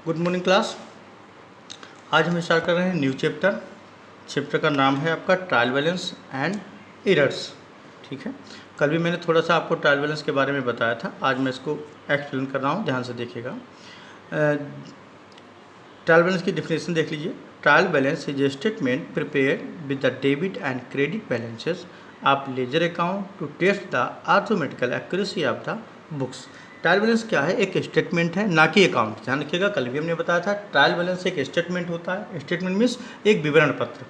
Good morning class. आज हम start कर रहे हैं न्यू चैप्टर का नाम है आपका ट्रायल बैलेंस एंड एरर्स। ठीक है, कल भी मैंने थोड़ा सा आपको ट्रायल बैलेंस के बारे में बताया था, आज मैं इसको एक्सप्लेन कर रहा हूँ, ध्यान से देखिएगा। ट्रायल बैलेंस की डिफिनेशन देख लीजिए। Trial balance is a statement prepared with the debit and credit balances of ledger account to test the arithmetical accuracy of the books. Trial balance क्या है? एक स्टेटमेंट है, ना कि अकाउंट। ध्यान रखिएगा, कल भी हमने बताया था ट्रायल बैलेंस एक स्टेटमेंट होता है। स्टेटमेंट मीन्स एक विवरण पत्र,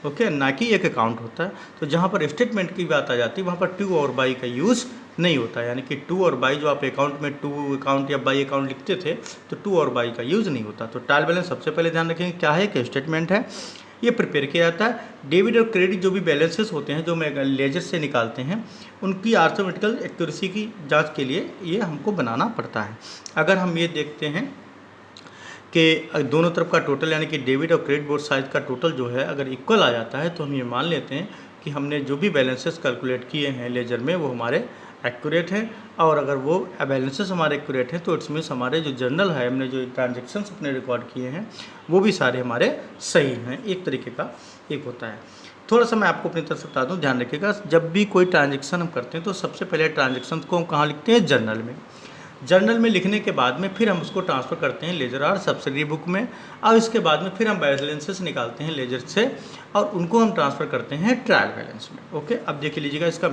ओके, ना कि एक अकाउंट होता है। तो जहाँ पर स्टेटमेंट की बात आ जाती है वहाँ पर टू और बाई का यूज़ नहीं होता है, यानी कि टू और बाई जो आप अकाउंट में टू अकाउंट या बाई अकाउंट लिखते थे तो टू और बाई का यूज़ नहीं होता। तो ट्रायल बैलेंस सबसे पहले ध्यान रखेंगे क्या है, कि स्टेटमेंट है, ये प्रिपेयर किया जाता है। डेबिट और क्रेडिट जो भी बैलेंसेस होते हैं जो मैं लेजर से निकालते हैं, उनकी आर्थमेटिकल एक्यूरेसी की जांच के लिए ये हमको बनाना पड़ता है। अगर हम ये देखते हैं कि दोनों तरफ का टोटल यानी कि डेबिट और क्रेडिट बोथ साइड का टोटल जो है अगर इक्वल आ जाता है तो हम ये मान लेते हैं कि हमने जो भी बैलेंसेस कैलकुलेट किए हैं लेजर में वो हमारे एक्यूरेट हैं। और अगर वो बैलेंसेस हमारे एक्यूरेट हैं तो इट्स मीन्स हमारे जो जर्नल है, हमने जो ट्रांजेक्शन्स अपने रिकॉर्ड किए हैं वो भी सारे हमारे सही हैं। एक तरीके का एक होता है। थोड़ा सा मैं आपको अपनी तरफ से बता दूं, ध्यान रखिएगा। जब भी कोई ट्रांजेक्शन हम करते हैं तो सबसे पहले ट्रांजेक्शन को हम कहाँ लिखते हैं? जर्नल में। जर्नल में लिखने के बाद में फिर हम उसको ट्रांसफ़र करते हैं लेजर और सब्सिडी बुक में, और इसके बाद में फिर हम बैलेंसेस निकालते हैं लेजर से और उनको हम ट्रांसफ़र करते हैं ट्रायल बैलेंस में। ओके, अब देख लीजिएगा इसका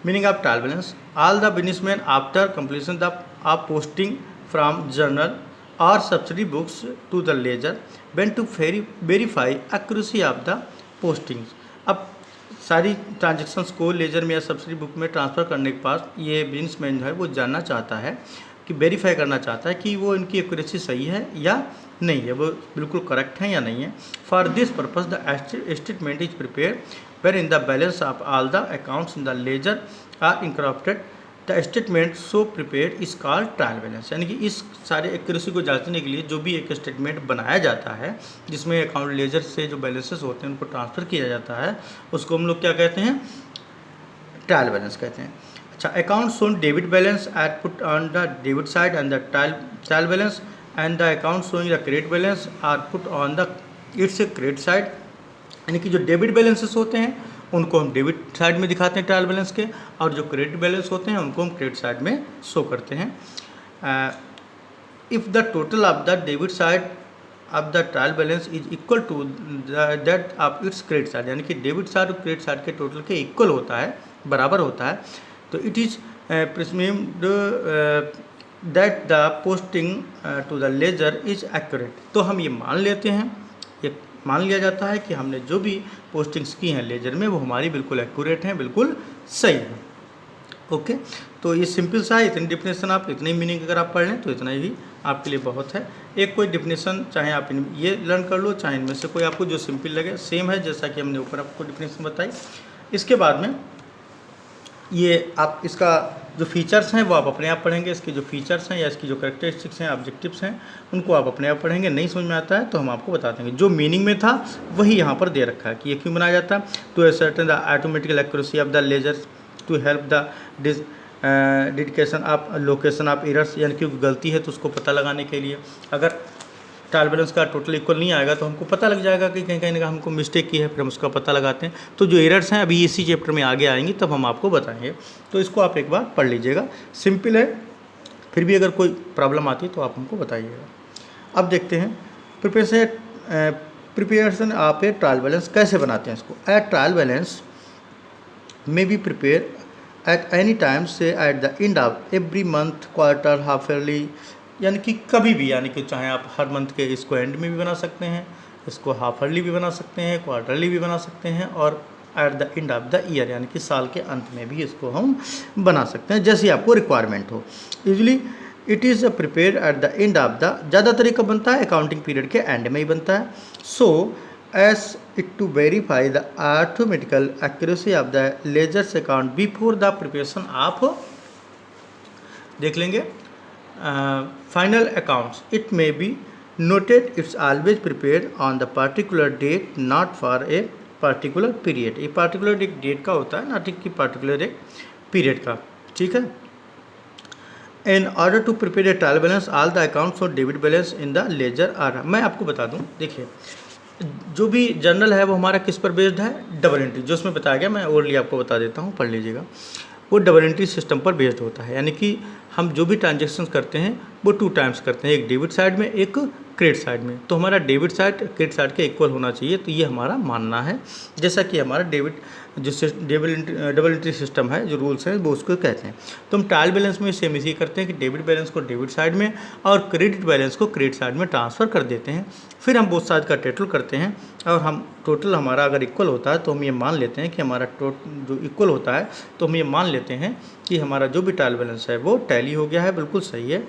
meaning of trial balance. All the businessman after completion of posting from journal और subsidiary books to the ledger went to verify accuracy of the postings. अब सारी ट्रांजेक्शन्स को लेजर में या सब्सिडी बुक में ट्रांसफ़र करने के पास ये बिजनेसमैन जो है वो जानना चाहता है कि वेरीफाई करना चाहता है कि वो इनकी एक्यूरेसी सही है या नहीं है, वो बिल्कुल करेक्ट है या नहीं है। For this purpose the statement is prepare where in the balance of all the accounts in the ledger are incorporated the statement so prepare is called trial balance. यानी कि इस सारे एक्यूरेसी को जांचने के लिए जो भी एक स्टेटमेंट बनाया जाता है जिसमें अकाउंट लेजर से जो बैलेंसेस होते हैं उनको ट्रांसफ़र किया जाता है, उसको हम लोग क्या कहते हैं? ट्रायल बैलेंस कहते हैं। अच्छा, account shown debit balance at put on the debit side and the trial balance and the account showing the credit balance are put on the its credit side. यानी कि जो डेबिट बैलेंसेस होते हैं उनको हम डेबिट साइड में दिखाते हैं ट्रायल बैलेंस के, और जो क्रेडिट बैलेंस होते हैं उनको हम क्रेडिट साइड में शो करते हैं। If the total of the debit side of the trial balance is equal to that of its credit side, यानी कि डेबिट साइड और क्रेडिट साइड के टोटल के इक्वल होता है, बराबर होता है, तो it is presumed that the posting to the ledger is accurate. तो हम ये मान लेते हैं, ये मान लिया जाता है कि हमने जो भी पोस्टिंग्स की हैं लेजर में वो हमारी बिल्कुल एक्यूरेट हैं, बिल्कुल सही है। ओके, तो ये सिंपल सा है। इतनी डिफिनेशन आप इतनी मीनिंग अगर आप पढ़ लें तो इतना ही आपके लिए बहुत है। एक कोई डिफिनेशन चाहे आप ये लर्न कर लो, चाहे इनमें से कोई आपको जो सिंपल लगे, सेम है जैसा कि हमने ऊपर आपको डिफिनेशन बताई। इसके बाद में ये आप इसका जो फीचर्स हैं वो आप अपने आप पढ़ेंगे। इसके जो फीचर्स हैं या इसकी जो कैरेक्टरिस्टिक्स हैं, ऑब्जेक्टिव्स हैं, उनको आप अपने आप पढ़ेंगे। नहीं समझ में आता है तो हम आपको बता देंगे। जो मीनिंग में था वही यहाँ पर दे रखा है कि ये क्यों बनाया जाता है। To ascertain the arithmetical accuracy of the ledger to help the detection of location of errors, यानी कि गलती है तो उसको पता लगाने के लिए। अगर ट्रायल बैलेंस का टोटल इक्वल नहीं आएगा तो हमको पता लग जाएगा कि कहीं कहीं हमको मिस्टेक की है, फिर हम उसका पता लगाते हैं। तो जो एरर्स हैं अभी इसी चैप्टर में आगे आएंगी तब हम आपको बताएंगे, तो इसको आप एक बार पढ़ लीजिएगा। सिंपल है, फिर भी अगर कोई प्रॉब्लम आती है तो आप हमको बताइएगा। अब देखते हैं preparation of a trial balance कैसे बनाते हैं इसको। A trial balance may be prepare at any time say at the end of every month, quarter, half yearly, यानी कि कभी भी, यानी कि चाहे आप हर मंथ के इसको एंड में भी बना सकते हैं, इसको हाफ ईयरली भी बना सकते हैं, क्वार्टरली भी बना सकते हैं, और eight the end of the year यानी कि साल के अंत में भी इसको हम बना सकते हैं, जैसी आपको रिक्वायरमेंट हो। Usually it is prepare eight the end of the, ज़्यादातर कब बनता है? अकाउंटिंग पीरियड के एंड में ही बनता है। सो as it to verify the arithmetical accuracy of the ledger's account before the preparation of, देख लेंगे, final accounts. It may be noted it's always prepared on the particular date, not for a particular period. ये particular date का होता है, ना कि particular एक period का, ठीक है। In order to prepare a trial balance all the accounts और debit balance in the ledger are. मैं आपको बता दूं, देखिए जो भी जर्नल है वो हमारा किस पर बेस्ड है, डबल एंट्री, जो उसमें बताया गया, मैं ओरली आपको बता देता हूँ, पढ़ लीजिएगा। वो डबल एंट्री सिस्टम पर बेस्ड होता है, यानी कि हम जो भी ट्रांजेक्शन करते हैं वो 2 टाइम्स करते हैं, एक डेबिट साइड में, एक क्रेडिट साइड में। तो हमारा डेबिट साइड क्रेडिट साइड के इक्वल होना चाहिए, तो ये हमारा मानना है। जैसा कि हमारा डेबिट जो डबल एंट्री सिस्टम है, जो रूल्स हैं वो उसको कहते हैं। तो हम ट्रायल बैलेंस में सेम इसी करते हैं कि डेबिट बैलेंस को डेबिट साइड में और क्रेडिट बैलेंस को क्रेडिट साइड में ट्रांसफ़र कर देते हैं। फिर हम बोथ साइड का टोटल करते हैं, और हम टोटल हमारा अगर इक्वल होता है तो हम ये मान लेते हैं कि हमारा जो इक्वल होता है तो हम ये मान लेते हैं कि हमारा जो भी ट्रायल बैलेंस है वो टैली हो गया है, बिल्कुल सही है।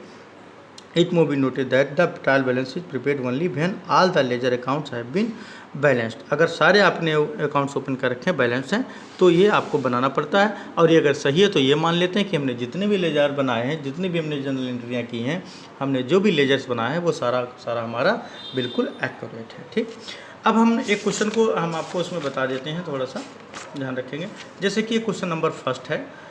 It may be noted that the trial balance is prepared only when all the ledger accounts have been balanced। अगर सारे आपने अकाउंट्स ओपन कर रखे हैं, बैलेंस हैं, तो ये आपको बनाना पड़ता है। और ये अगर सही है तो ये मान लेते हैं कि हमने जितने भी लेजर बनाए हैं, जितनी भी हमने जनरल एंट्रियाँ की हैं, हमने जो भी लेजर्स बनाए हैं वो सारा हमारा बिल्कुल एक्यूरेट है। ठीक, अब हम एक क्वेश्चन को हम आपको उसमें बता देते हैं, थोड़ा सा ध्यान रखेंगे। जैसे कि क्वेश्चन नंबर फर्स्ट है,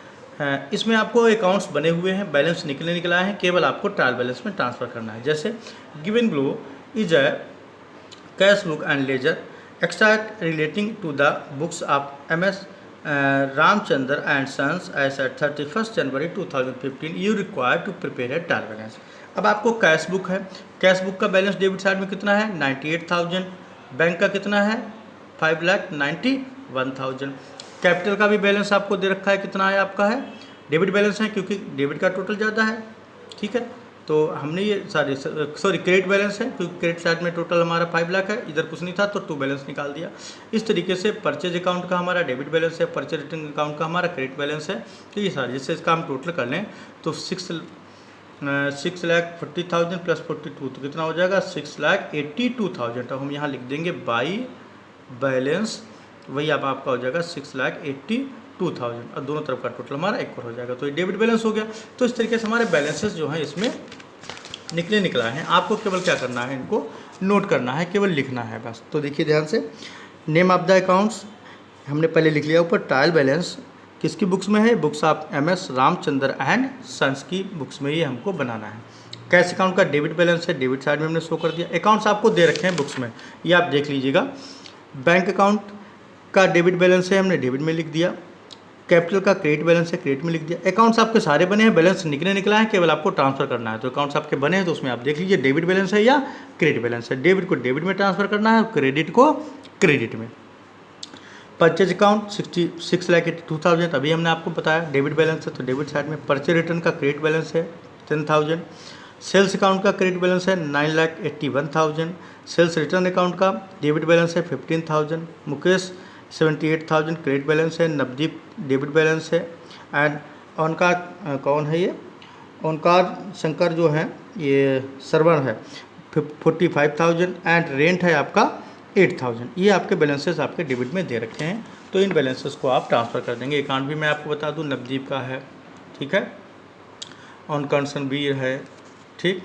इसमें आपको अकाउंट्स बने हुए हैं, बैलेंस निकला है, केवल आपको ट्रायल बैलेंस में ट्रांसफ़र करना है। जैसे given below is a cash book and ledger extract relating to the books of MS Ramchandra and sons as at 31 January 2015 you require to prepare a trial balance. अब आपको कैश बुक है, cash book का balance debit side में कितना है, 98,000, bank का कितना है, 5,91,000। कैपिटल का भी बैलेंस आपको दे रखा है, कितना है आपका है, डेबिट बैलेंस है क्योंकि डेबिट का टोटल ज़्यादा है। ठीक है, तो हमने ये क्रेडिट बैलेंस है क्योंकि क्रेडिट साइड में टोटल हमारा 5 लाख है, इधर कुछ नहीं था तो 2 बैलेंस निकाल दिया। इस तरीके से परचेज अकाउंट का हमारा डेबिट बैलेंस है, परचेज रिटर्न अकाउंट का हमारा क्रेडिट बैलेंस है। तो ये सारे जिससे इसका हम टोटल कर लें तो 6,40,000 प्लस 42 तो कितना हो जाएगा, 6,82,000। तो हम यहाँ लिख देंगे बाई बैलेंस, वही अब आपका हो जाएगा 6,82,000, और दोनों तरफ का टोटल हमारा इक्वल हो जाएगा। तो ये डेबिट बैलेंस हो गया। तो इस तरीके से हमारे बैलेंसेस जो हैं इसमें निकला है। आपको केवल क्या करना है, इनको नोट करना है, केवल लिखना है बस। तो देखिए ध्यान से, नेम ऑफ द अकाउंट्स हमने पहले लिख लिया, ऊपर ट्रायल बैलेंस किसकी बुक्स में है, books of MS Ramchandra and sons की बुक्स में ये हमको बनाना है। कैश अकाउंट का डेबिट बैलेंस है, डेबिट साइड में हमने शो कर दिया। अकाउंट्स आपको दे रखे हैं बुक्स में, ये आप देख लीजिएगा। बैंक अकाउंट का डेबिट बैलेंस है, हमने डेबिट में लिख दिया। कैपिटल का क्रेडिट बैलेंस है, क्रेडिट में लिख दिया। अकाउंट्स आपके सारे बने हैं, बैलेंस निकला है, केवल आपको ट्रांसफर करना है। तो अकाउंट्स आपके बने हैं तो उसमें आप देख लीजिए डेबिट बैलेंस है या क्रेडिट बैलेंस है। डेबिट को डेबिट में ट्रांसफर करना है, क्रेडिट को क्रेडिट में। परचेज अकाउंट 6,82,000 अभी हमने आपको बताया, डेबिट बैलेंस है तो डेबिट साइड में। परचेज रिटर्न का क्रेडिट बैलेंस है 10,000। सेल्स अकाउंट का क्रेडिट बैलेंस है 9,81,000। सेल्स रिटर्न अकाउंट का डेबिट बैलेंस है 15,000। मुकेश 78,000 क्रेडिट बैलेंस है। नवदीप डेबिट बैलेंस है। एंड ओनकार कौन है ये, ओनकार शंकर जो है ये सर्वर है 45,000 एंड रेंट है आपका 8,000। ये आपके बैलेंसेस आपके डेबिट में दे रखे हैं, तो इन बैलेंसेस को आप ट्रांसफ़र कर देंगे। अकाउंट भी मैं आपको बता दूं, नवदीप का है, ठीक है, ऑन कंसन भी है, ठीक।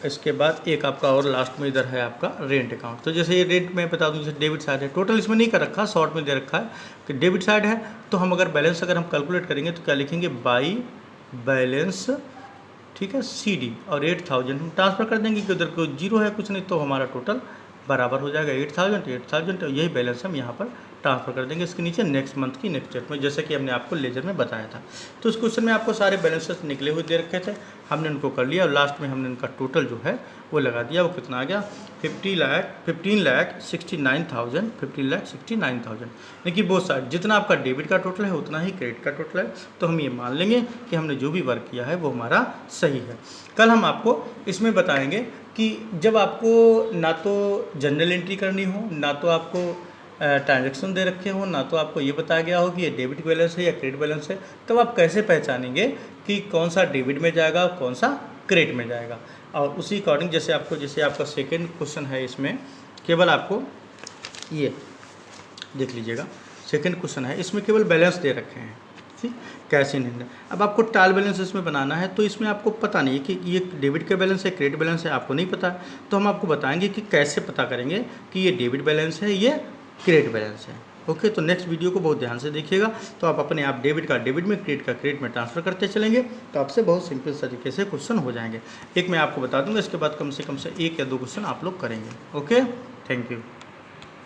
इसके बाद एक आपका और लास्ट में इधर है आपका रेंट अकाउंट। तो जैसे ये रेंट मैं बता दूं, जैसे डेबिट साइड है, टोटल इसमें नहीं कर रखा, शॉर्ट में दे रखा है कि डेबिट साइड है। तो हम अगर बैलेंस अगर हम कैलकुलेट करेंगे तो क्या लिखेंगे, बाई बैलेंस, ठीक है, CD, और 8,000 हम ट्रांसफ़र कर देंगे कि उधर कोई जीरो है कुछ नहीं, तो हमारा टोटल बराबर हो जाएगा 8,000 तो यही बैलेंस हम यहाँ पर ट्रांसफ़र कर देंगे इसके नीचे नेक्स्ट मंथ की नेक्स्ट डेट में, जैसे कि हमने आपको लेजर में बताया था। तो इस क्वेश्चन में आपको सारे बैलेंसेस निकले हुए दे रखे थे, हमने उनको कर लिया और लास्ट में हमने उनका टोटल जो है वो लगा दिया। वो कितना आ गया, 15,69,000। लेकिन बहुत सारे जितना आपका डेबिट का टोटल है उतना ही क्रेडिट का टोटल है, तो हम ये मान लेंगे कि हमने जो भी वर्क किया है वो हमारा सही है। कल हम आपको इसमें बताएंगे कि जब आपको ना तो जनरल एंट्री करनी हो, ना तो आपको ट्रांजैक्शन दे रखे हो, ना तो आपको ये बताया गया हो कि ये डेबिट बैलेंस है या क्रेडिट बैलेंस है, तब आप कैसे पहचानेंगे कि कौन सा डेबिट में जाएगा और कौन सा क्रेडिट में जाएगा। और उसी अकॉर्डिंग जैसे आपका सेकेंड क्वेश्चन है, इसमें केवल आपको ये देख लीजिएगा, सेकेंड क्वेश्चन है, इसमें केवल बैलेंस दे रखे हैं, ठीक, कैश इन हैंड। अब आपको ट्रायल बैलेंस इसमें बनाना है, तो इसमें आपको पता नहीं है कि ये डेबिट का बैलेंस है क्रेडिट बैलेंस है, आपको नहीं पता। तो हम आपको बताएंगे कि कैसे पता करेंगे कि ये डेबिट बैलेंस है ये क्रेडिट बैलेंस है। ओके, तो नेक्स्ट वीडियो को बहुत ध्यान से देखिएगा, तो आप अपने आप डेबिट का डेबिट में, क्रेडिट का क्रेडिट में ट्रांसफर करते चलेंगे, तो आपसे बहुत सिंपल तरीके से क्वेश्चन हो जाएंगे। एक मैं आपको बता दूंगा, इसके बाद कम से 1 या 2 क्वेश्चन आप लोग करेंगे। Okay, thank you.